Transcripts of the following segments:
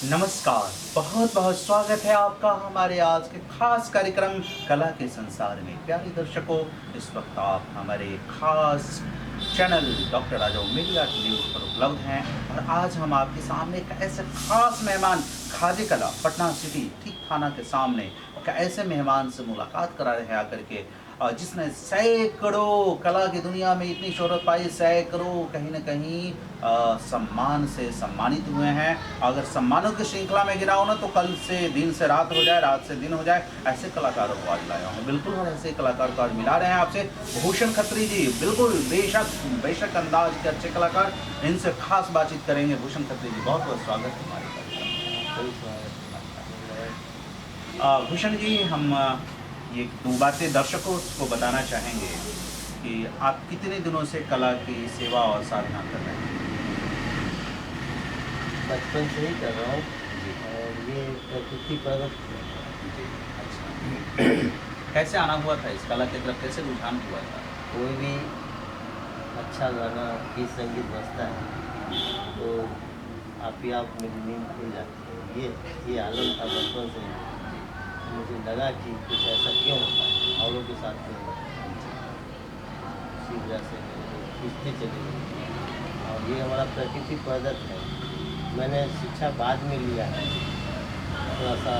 नमस्कार, बहुत बहुत स्वागत है आपका हमारे आज के खास कार्यक्रम कला के संसार में। प्यारे दर्शकों, इस वक्त आप हमारे खास चैनल डॉक्टर राजो मीडिया न्यूज़ पर उपलब्ध हैं और आज हम आपके सामने एक ऐसे खास मेहमान खादी कला पटना सिटी ठीक थाना के सामने एक ऐसे मेहमान से मुलाकात करा रहे हैं आकर के जिसने सैकड़ों कला की दुनिया में इतनी शोहरत पाई, सैकड़ों कहीं न कहीं सम्मान से सम्मानित हुए हैं। अगर सम्मानों की श्रृंखला में गिनाओ ना तो कल से दिन से रात हो जाए, रात से दिन हो जाए, ऐसे कलाकारों को आज लाया हूँ। बिल्कुल हम ऐसे कलाकार को आज मिला रहे हैं आपसे। भूषण खत्री जी, बिल्कुल बेशक अंदाज के अच्छे कलाकार, इनसे खास बातचीत करेंगे। भूषण खत्री जी, बहुत बहुत स्वागत है हमारे कार्यक्रम। भूषण जी, हम ये दो बातें दर्शकों को बताना चाहेंगे कि आप कितने दिनों से कला की सेवा और साधना कर रहे हैं? बचपन से ही कर रहा हूँ और ये प्रकृति पर जी, अच्छा। कैसे आना हुआ था इस कला की तरफ, कैसे रुझान हुआ था? कोई भी अच्छा गाना गीत संगीत बजता है तो आप ही आप मेरी नींद खुल जाती है। ये आलम था बचपन से ही। मुझे लगा कि कुछ ऐसा क्यों होता है औरों के साथ क्यों होता है, इसी वजह से खींचते चले गए और ये हमारा प्रकृति प्रदत्त है। मैंने शिक्षा बाद में लिया है थोड़ा सा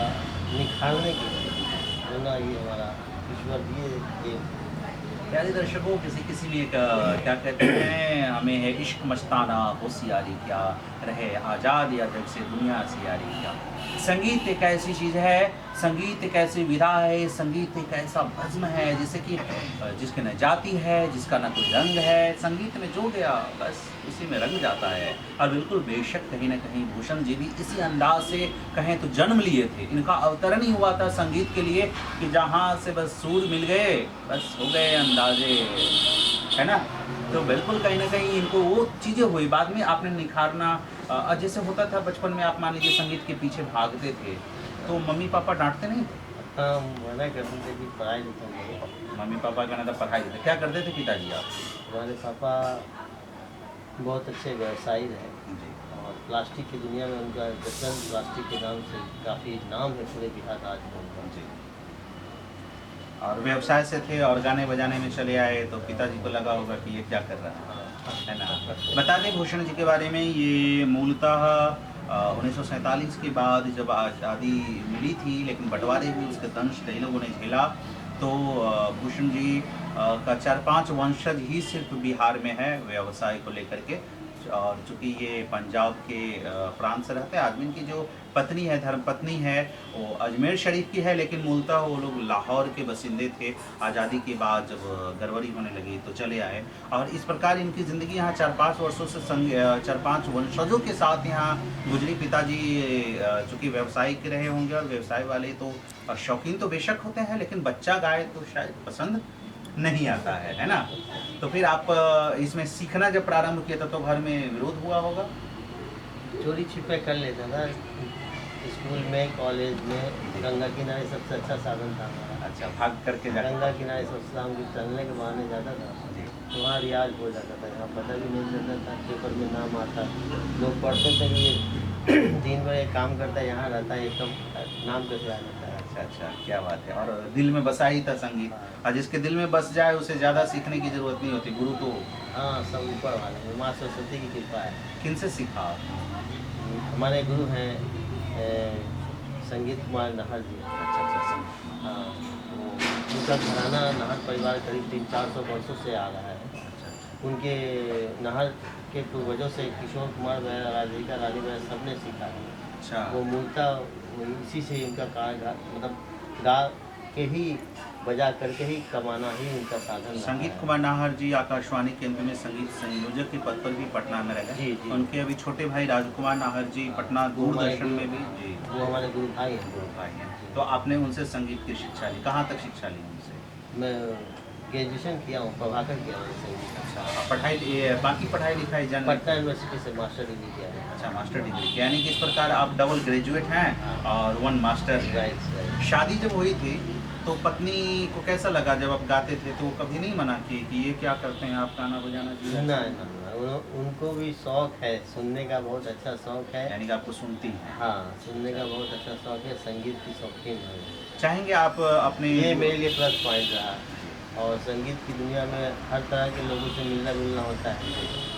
निखारने के लिए, वरना ये हमारा ईश्वर दिए। प्यारे दर्शकों, किसी में एक क्या कहते हैं, हमें है इश्क मस्ताना होशियारी क्या, रहे आज़ाद या जग से दुनिया से यारी क्या। संगीत एक ऐसी चीज़ है, संगीत एक ऐसी विधा है, संगीत एक ऐसा भस्म है जिसे कि जिसकी न जाति है, जिसका न कोई रंग है, संगीत में जो गया बस उसी में रंग जाता है। और बिल्कुल बेशक कहीं न कहीं भूषण जी भी इसी अंदाज से कहें तो जन्म लिए थे। इनका अवतरण ही हुआ था संगीत के लिए कि जहाँ से बस सुर मिल गए, बस हो गए अंदाजे, है ना? तो बिल्कुल कहीं न कहीं इनको वो चीज़ें हुई, बाद में आपने निखारना जैसे होता था बचपन में, आप मान लीजिए संगीत के पीछे भागते थे, तो मम्मी पापा डाँटते नहीं थे? हाँ, मना करते थे कि पढ़ाई लिखाई नहीं। मम्मी पापा कहना था पढ़ाई लिखाई, क्या करते थे पिताजी आप? हमारे पापा बहुत अच्छे व्यवसायी रहे जी। और प्लास्टिक की दुनिया में उनका जसवंत प्लास्टिक के नाम से काफ़ी नाम है पूरे बिहार राज्य में उनका। जी। और व्यवसाय से थे और गाने बजाने में चले आए तो पिताजी को लगा होगा कि ये क्या कर रहा है ना? बता दें भूषण जी के बारे में, ये मूलतः 1947 के बाद जब आज़ादी मिली थी, लेकिन बंटवारे भी उसके दंश कई लोगों ने झेला। तो भूषण जी का 4-5 वंशज ही सिर्फ बिहार में है व्यवसाय को लेकर के। और चूँकि ये पंजाब के प्रांत से रहते हैं, आदमी की जो पत्नी है, धर्मपत्नी है, वो अजमेर शरीफ की है, लेकिन मूलतः वो लोग लाहौर के बसिंदे थे। आज़ादी के बाद जब गड़बड़ी होने लगी तो चले आए और इस प्रकार इनकी ज़िंदगी यहाँ 4-5 वर्षों से 4-5 वंशजों के साथ यहाँ गुजरी। पिताजी चूँकि व्यवसायिक रहे होंगे और व्यवसाय वाले तो शौकीन तो बेशक होते हैं, लेकिन बच्चा गाए तो शायद पसंद नहीं आता है ना? तो फिर आप इसमें सीखना जब प्रारंभ किया था तो घर में विरोध हुआ होगा? चोरी छिपे कर लेता था स्कूल में, कॉलेज में। गंगा किनारे सबसे अच्छा साधन था हमारा। अच्छा, भाग करके जाते गंगा किनारे सब शाम की टहलने के बहाने जाता था जी। तो वहाँ रियाज हो जाता था। यहाँ पता भी नहीं चलता था, पेपर में नाम आता, लोग पढ़ते थे कि ये दिन भर एक काम करता है, यहाँ रहता है, एकदम नाम कैसे आ जाता है। अच्छा, क्या बात है। और दिल में बसा ही था संगीत, और जिसके दिल में बस जाए उसे ज़्यादा सीखने की ज़रूरत नहीं होती। गुरु तो हाँ, सब ऊपर वाले हैं, माँ सरस्वती की कृपा है। किनसे सीखा आपने? हमारे गुरु हैं संगीत कुमार नाहर जी। अच्छा। हाँ, वो उनका घराना नाहर परिवार करीब 300-400 वर्षों से आ रहा है। अच्छा। उनके नाहर के पूर्वजों से किशोर कुमार वगैरह, राधिका रानी वगैरह सबने सीखा है। अच्छा। वो मूलतः इसी से उनका मतलब गा के ही, बजा करके ही कमाना ही उनका साधन रहा संगीत है। कुमार नाहर जी आकाशवाणी केंद्र में संगीत संयोजक के पद पर भी पटना में रहे। जी, जी। उनके अभी छोटे भाई राजकुमार नाहर जी पटना वो हमारे दूरदर्शन में भी जी वो हमारे गुरु भाई हैं। गुरु भाई हैं। तो आपने उनसे संगीत की शिक्षा ली, कहाँ तक शिक्षा ली उनसे? मैं ग्रेजुएशन किया हूँ, प्रभाकर किया हूँ संगीत। अच्छा, बाकी पढ़ाई लिखाई जान पटना यूनिवर्सिटी से मास्टर डिग्री किया है। अच्छा, मास्टर डिग्री, यानी कि इस प्रकार आप डबल ग्रेजुएट हैं और 1 मास्टर हैं। राइट। शादी जब हुई थी तो पत्नी को कैसा लगा जब आप गाते थे, तो वो कभी नहीं मना कि ये क्या करते हैं आप गाना बजाना जी? ना ना ना, उनको भी शौक है, सुनने का बहुत अच्छा शौक है। यानी कि आपको सुनती हैं। हाँ, सुनने का बहुत अच्छा शौक है, संगीत की शौकीन है। चाहेंगे आप अपने ये मेरे लिए प्लस पॉइंट रहा। और संगीत की दुनिया में हर तरह के लोगों से मिलना जुलना होता है,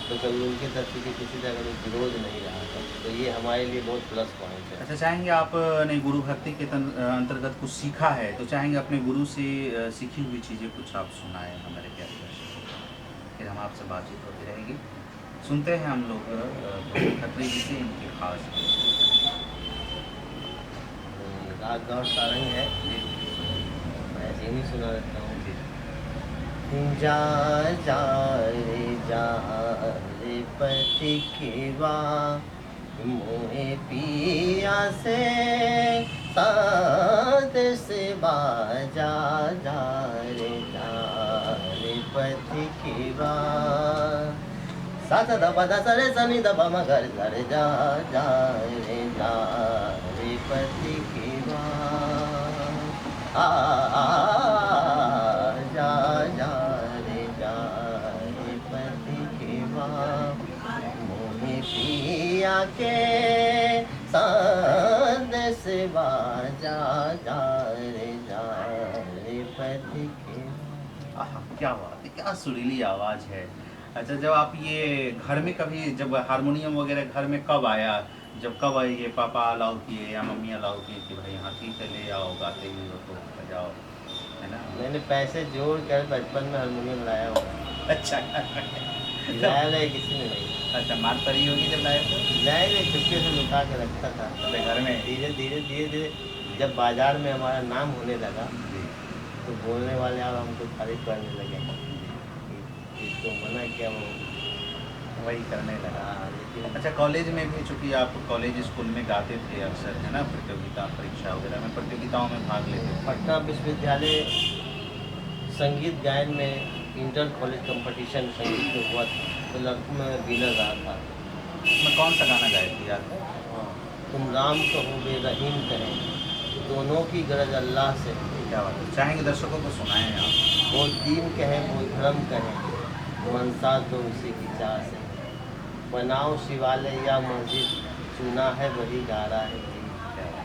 तो कभी उनके तरफ से किसी तरह का विरोध नहीं रहा था, तो ये हमारे लिए बहुत प्लस पॉइंट है। अच्छा, चाहेंगे आपने गुरु भक्ति के अंतर्गत कुछ सीखा है, तो चाहेंगे अपने गुरु से सीखी हुई चीज़ें कुछ आप सुनाएं हमारे प्यारे दर्शकों को, फिर हम आपसे बातचीत होती रहेगी। सुनते हैं हम लोग खत्री जी से इनकी खास राग गौर सारंग है, मैं ऐसे ही सुना देता हूँ। जा जा रे पथिकवा मोहे पिया से साथ से बाजा जा रे पथिकवा साथ दबा दा सरे सनी दबा मगर धर जा रे पथिकवा जा रे पथिकवा मोहे पिया के साथ से बाजा जा रे पथिकवा। आहा, क्या बात है, क्या सुरीली आवाज़ है। अच्छा, जब आप ये घर में कभी जब हारमोनियम वगैरह घर में कब आया, जब कब ये पापा अलाउ किए या मम्मी अलाउ किए कि भाई हाँ ठीक है ले आओ, गाते ही हो तो बजाओ, है ना? मैंने पैसे जोड़ कर बचपन में हारमोनियम लाया हुआ। अच्छा लाया नहीं, किसी ने नहीं। अच्छा, मार पड़ी होगी जब लाए तो? लाया नहीं, चुपके से लुका के रखता था अपने घर में? धीरे धीरे जब बाजार में हमारा नाम होने लगा, जी। तो बोलने वाले अब हमको तारीफ करने लगे कि इसको मना किया, वो वही करने लगा। लेकिन अच्छा, कॉलेज में भी चूँकि आप कॉलेज स्कूल में गाते थे अक्सर, है ना, प्रतियोगिता परीक्षा वगैरह में प्रतियोगिताओं में भाग लेते थे। पटना विश्वविद्यालय संगीत गायन में इंटर कॉलेज कंपटीशन संगीत में हुआ था, तो लड़कों में विनर रहा था। उसमें कौन सा गाना गाए थे याद है? हाँ, तुम राम कहो बे रहीम कहें, दोनों की गरज अल्लाह से, क्या बात है, चाहेंगे दर्शकों को सुनाएं आप? वो दीन कहें वो धर्म कहें, मनसा तो उसी की चाह से, बनाओ शिवालय या मस्जिद, चुना है वही गा रहा है वही,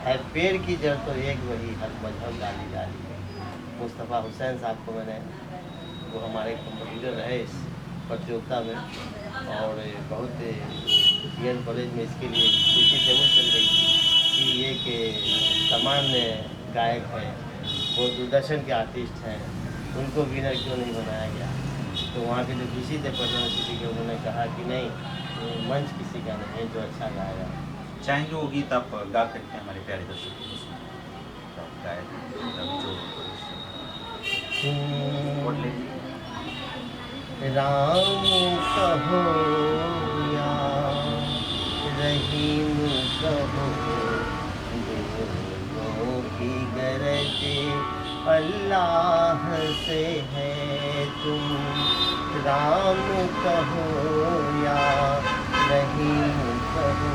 है पेड़ की जड़ तो एक वही, हर मजहब गाली गाली। मुस्तफ़ा हुसैन साहब को मैंने, वो हमारे कंपटीटर रहे इस प्रतियोगिता में, और बहुत इंडियन कॉलेज में इसके लिए दूसरी टेबल चल रही थी कि ये के सामान्य गायक हैं, वो दूरदर्शन के आर्टिस्ट हैं, उनको विनर क्यों नहीं बनाया गया। तो वहाँ के जो किसी थे पटना यूनिवर्सिटी के, उन्होंने कहा कि नहीं, मंच किसी का नहीं है जो अच्छा गाएगा। चाहेंगे वो गीत आप गा करके हमारे प्यारे दर्शकों को सुनाएं? तो आप गाए तब जो वोट ले लीजिए। राम कहो या रहीम कहो, दोनों की गरज अल्लाह से है, तुम राम कहो या रहीम कहो,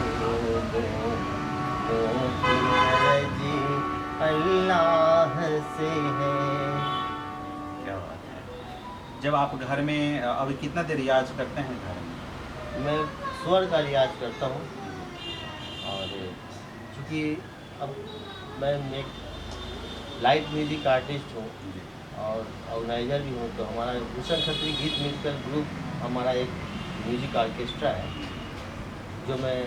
दोनों की गरज अल्लाह से है। क्या बात है। जब आप घर में अभी कितना देर रियाज करते हैं घर में? मैं स्वर का रियाज करता हूँ, और चूँकि अब मैं एक लाइट म्यूजिक आर्टिस्ट हूँ और ऑर्गेनाइजर भी हूँ, तो हमारा भूषण खत्री गीत म्यूजिकल ग्रुप हमारा एक म्यूजिक ऑर्केस्ट्रा है, जो मैं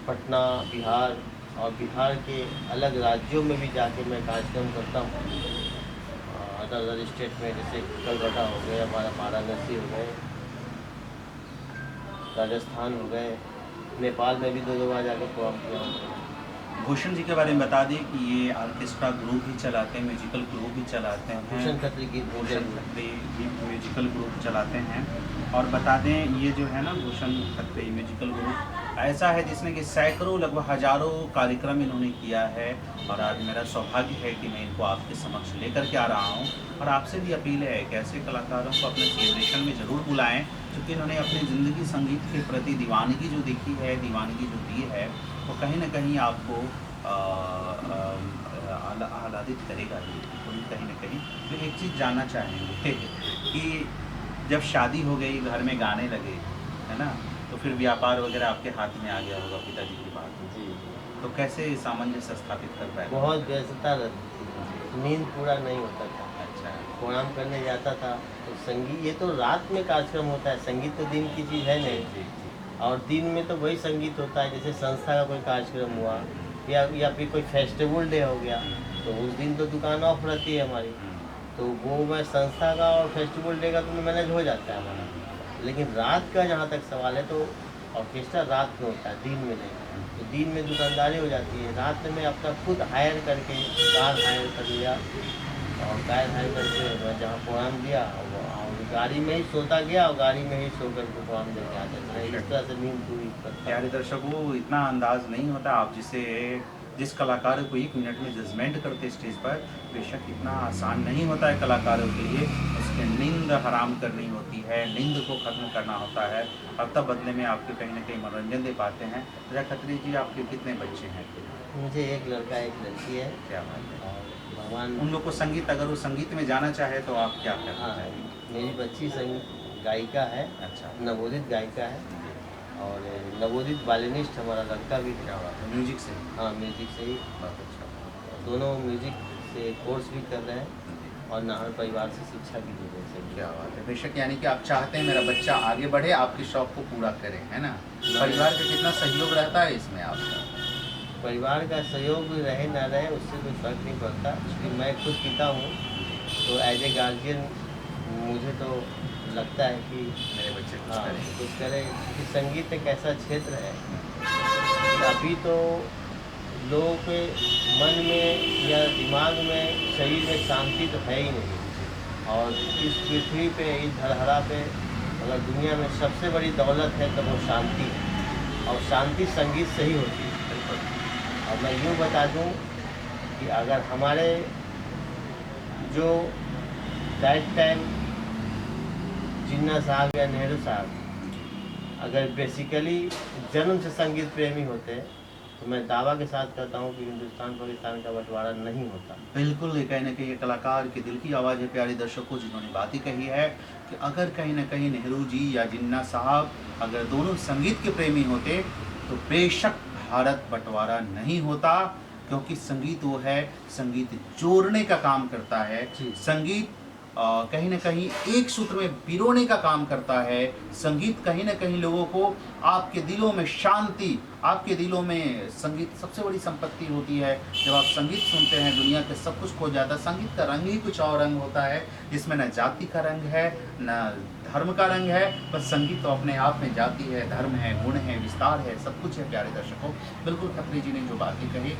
पटना, बिहार और बिहार के अलग राज्यों में भी जाके मैं कार्यक्रम करता हूँ। अदर स्टेट में जैसे कलकत्ता हो गए, हमारा वाराणसी हो गए, राजस्थान हो गए, नेपाल में भी 2 बार जाकर प्रोग्राम किया हूँ। भूषण जी के बारे में बता दें कि ये ऑर्केस्ट्रा ग्रुप भी चलाते हैं, म्यूजिकल ग्रुप भी चलाते हैं। भूषण खत्री गीत भूषण खत्री म्यूजिकल ग्रुप चलाते हैं। और बता दें ये जो है ना भूषण खत्री म्यूजिकल ग्रुप ऐसा है जिसने कि सैकड़ों लगभग हजारों कार्यक्रम इन्होंने किया है, और आज मेरा सौभाग्य है कि मैं इनको आपके समक्ष लेकर के आ रहा हूँ। और आपसे भी अपील है कि ऐसे कलाकारों को अपने सेलिब्रेशन में ज़रूर बुलाएं, क्योंकि इन्होंने अपनी ज़िंदगी संगीत के प्रति दीवानगी जो देखी है, दीवानगी जो दी है, वो कहीं ना कहीं आपको आह्लादित करेगा ही कहीं न कहीं। तो एक चीज़ जानना चाहेंगे कि जब शादी हो गई, घर में गाने लगे, है ना? तो फिर व्यापार वग़ैरह आपके हाथ में आ गया होगा पिताजी की बात में। जी, तो कैसे सामंजस्य स्थापित कर पाए? बहुत व्यस्तता रहती थी, नींद पूरा नहीं होता था। अच्छा। प्रणाम करने जाता था तो संगीत, ये तो रात में कार्यक्रम होता है, संगीत तो दिन की चीज़ है जी, नहीं। जी, जी। और दिन में तो वही संगीत होता है, जैसे संस्था का कोई कार्यक्रम हुआ या फिर कोई फेस्टिवल डे हो गया, तो उस दिन तो दुकान ऑफ रहती है हमारी। तो वो मैं संस्था का और फेस्टिवल डे का तो मैनेज हो जाता है हमारा। लेकिन रात का जहाँ तक सवाल है, तो ऑर्केस्ट्रा रात में होता है, दिन में नहीं। तो दिन में दुकानदारी हो जाती है, रात में अपना खुद हायर करके कार हायर कर लिया, और कार हायर करके मैं जहाँ प्रोग्राम दिया और गाड़ी में ही सोता गया, और गाड़ी में ही सो करके प्रोग्राम देके आता था। इस तरह से नींद पूरी करता प्यारे दर्शकों, इतना अंदाज़ नहीं होता आप जिस कलाकार को 1 मिनट में जजमेंट करते स्टेज पर, बेशक इतना आसान नहीं होता है कलाकारों के लिए। उसकी नींद हराम करनी होती है, नींद को ख़त्म करना होता है, और तब बदले में आपके कहीं न कहीं मनोरंजन दे पाते हैं। ज़रा खत्री जी, आपके कितने बच्चे हैं? मुझे एक लड़का एक लड़की है, क्या बात है! और भगवान। उन लोग को संगीत, अगर वो संगीत में जाना चाहे तो आप क्या करना हाँ, चाहेंगे? मेरी बच्ची संगीत गायिका है, अच्छा। नवोदित गायिका है, जी, और नवोदित वायलिनिस्ट हमारा लड़का भी क्या है। बात है! म्यूज़िक से? हाँ, म्यूजिक से ही। बहुत अच्छा। दोनों म्यूजिक से कोर्स भी कर रहे हैं, जी। और नाहर परिवार से शिक्षा भी दे रहे हैं सभी। क्या बात है! बेशक, यानी कि आप चाहते हैं मेरा बच्चा आगे बढ़े, आपके शौक को पूरा करे, है ना? परिवार का कितना सहयोग रहता है इसमें आपका? परिवार का सहयोग भी रहे ना रहे, उससे कोई फर्क नहीं पड़ता, क्योंकि मैं खुद पिता हूँ, तो एज ए गार्जियन मुझे तो लगता है कि मेरे बच्चे कुछ हाँ, करें। कुछ करें, क्योंकि संगीत एक ऐसा क्षेत्र है कि अभी तो लोगों के मन में या दिमाग में, शरीर में शांति तो है ही नहीं। और इस पृथ्वी पे, इस धरहरा पे, अगर दुनिया में सबसे बड़ी दौलत है तो वो शांति है, और शांति संगीत से ही होती है। और मैं यूँ बता दूँ कि अगर हमारे जो दैट टाइम जिन्ना साहब या नेहरू साहब अगर बेसिकली जन्म से संगीत प्रेमी होते, तो मैं दावा के साथ कहता हूँ कि हिंदुस्तान पाकिस्तान का बंटवारा नहीं होता। बिल्कुल, ये कहीं न कहीं ये कलाकार के दिल की आवाज़ है प्यारे दर्शकों, जिन्होंने बात ही कही है कि अगर कहीं न कहीं नेहरू जी या जिन्ना साहब अगर दोनों संगीत के प्रेमी होते, तो बेशक भारत बँटवारा नहीं होता, क्योंकि संगीत वो है, संगीत जोड़ने का काम करता है। जी। संगीत कहीं न कहीं एक सूत्र में पिरोने का काम करता है। संगीत कहीं न कहीं लोगों को आपके दिलों में शांति, आपके दिलों में संगीत सबसे बड़ी संपत्ति होती है। जब आप संगीत सुनते हैं, दुनिया के सब कुछ खो जाता है। संगीत का रंग ही कुछ और रंग होता है, जिसमें न जाति का रंग है, न धर्म का रंग है, बस संगीत तो अपने आप में जाति है, धर्म है, गुण है, विस्तार है, सब कुछ है प्यारे दर्शकों। बिल्कुल खत्री जी ने जो बातें कही,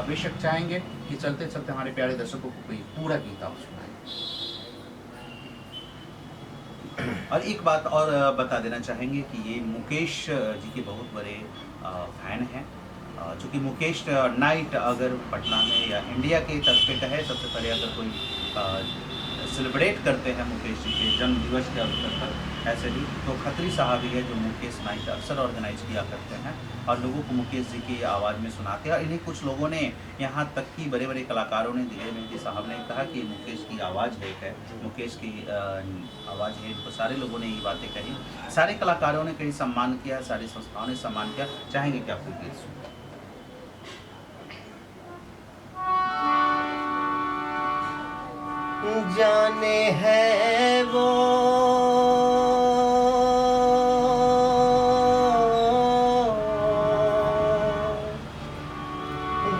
बेशक चाहेंगे कि चलते-चलते हमारे प्यारे दर्शकों को कोई पूरा गीत आप सुनाएँ। और एक बात और बता देना चाहेंगे कि ये मुकेश जी के बहुत बड़े फैन हैं। चूँकि मुकेश नाइट अगर पटना में या इंडिया के तर्ज पे कहे, सबसे पहले अगर कोई सेलिब्रेट करते हैं मुकेश जी के जन्म दिवस के अवसर पर, ऐसे भी तो खत्री साहब ही है जो मुकेश नाइट अक्सर ऑर्गेनाइज किया करते हैं, और लोगों को मुकेश जी की आवाज़ में सुनाते हैं। और इन्हीं कुछ लोगों ने, यहाँ तक कि बड़े बड़े कलाकारों ने, दिलेर मेहंदी साहब ने कहा कि मुकेश की आवाज़ है, मुकेश की आवाज़ है, तो सारे लोगों ने ये बातें कही, सारे कलाकारों ने कहीं सम्मान किया, सारी संस्थाओं ने सम्मान किया। चाहेंगे कि आपको गीत सुने? जाने है वो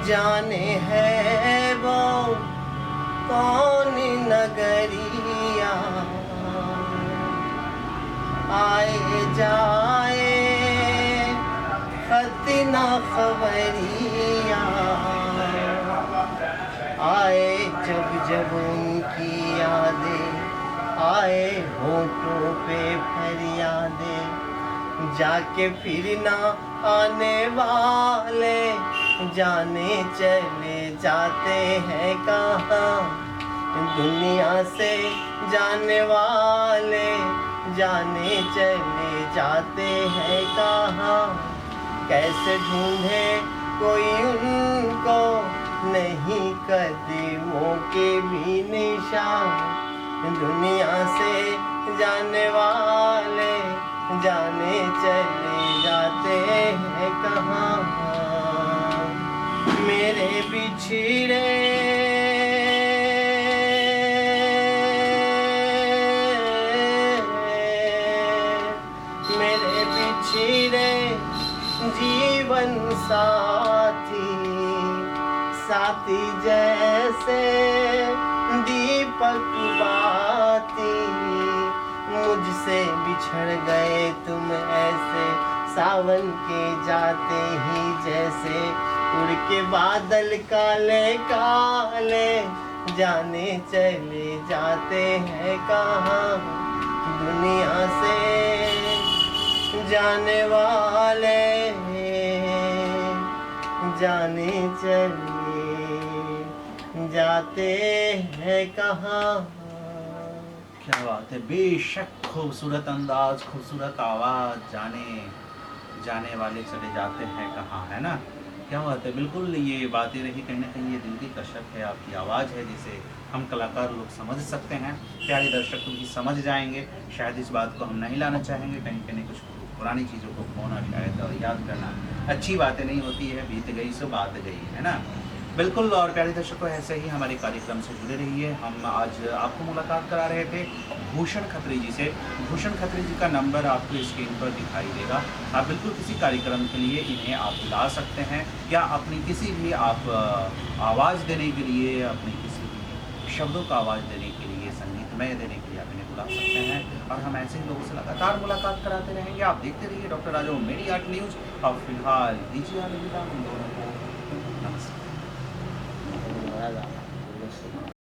जाने है वो कौन नगरिया, आए जाए खत न खबरिया, आए जब जब उनकी यादें, आए होठों पे फरियादें, जाके फिर ना आने वाले, जाने चले जाते हैं कहाँ, दुनिया से जाने वाले जाने चले जाते हैं कहाँ, कैसे ढूंढे कोई उनको नहीं कदमों के भी निशान। दुनिया से जाने वाले जाने चले जाते हैं कहाँ। मेरे बिछड़े मेरे बिछड़े जीवन साथी, साथी जैसे दीपक बाती। मुझसे बिछड़ गए तुम ऐसे सावन के जाते ही जैसे। उड़ के बादल काले काले जाने चले जाते हैं कहाँ। दुनिया से जाने वाले जाने चले जाते हैं कहाँ। क्या बात है, बेशक खूबसूरत अंदाज, खूबसूरत आवाज़, जाने वाले चले जाते हैं कहाँ, है ना। क्या बात है, बिल्कुल ये बातें रही कहीं ना कहीं ये दिल की कशक है, आपकी आवाज़ है जिसे हम कलाकार लोग समझ सकते हैं। प्यारे दर्शक भी समझ जाएंगे। शायद इस बात को हम नहीं लाना चाहेंगे, कहीं कहीं कुछ पुरानी चीज़ों को खोना शायद और याद करना अच्छी बातें नहीं होती है। बीत गई सो बात गई, है ना। बिल्कुल। और प्यारे दर्शकों, ऐसे ही हमारे कार्यक्रम से जुड़े रहिए। हम आज आपको मुलाकात करा रहे थे भूषण खत्री जी से। भूषण खत्री जी का नंबर आपको स्क्रीन पर दिखाई देगा। आप बिल्कुल किसी कार्यक्रम के लिए इन्हें आप ला सकते हैं, या अपनी किसी भी आप आवाज़ देने के लिए, अपनी किसी भी शब्दों का आवाज़ देने के लिए, संगीतमय देने के लिए आप इन्हें बुला सकते हैं। और हम ऐसे ही लोगों से लगातार मुलाकात कराते रहेंगे। आप देखते रहिए डॉक्टर राजा मेरी आर्ट न्यूज़। और फिलहाल दीजिए अलविदा हम दोनों को।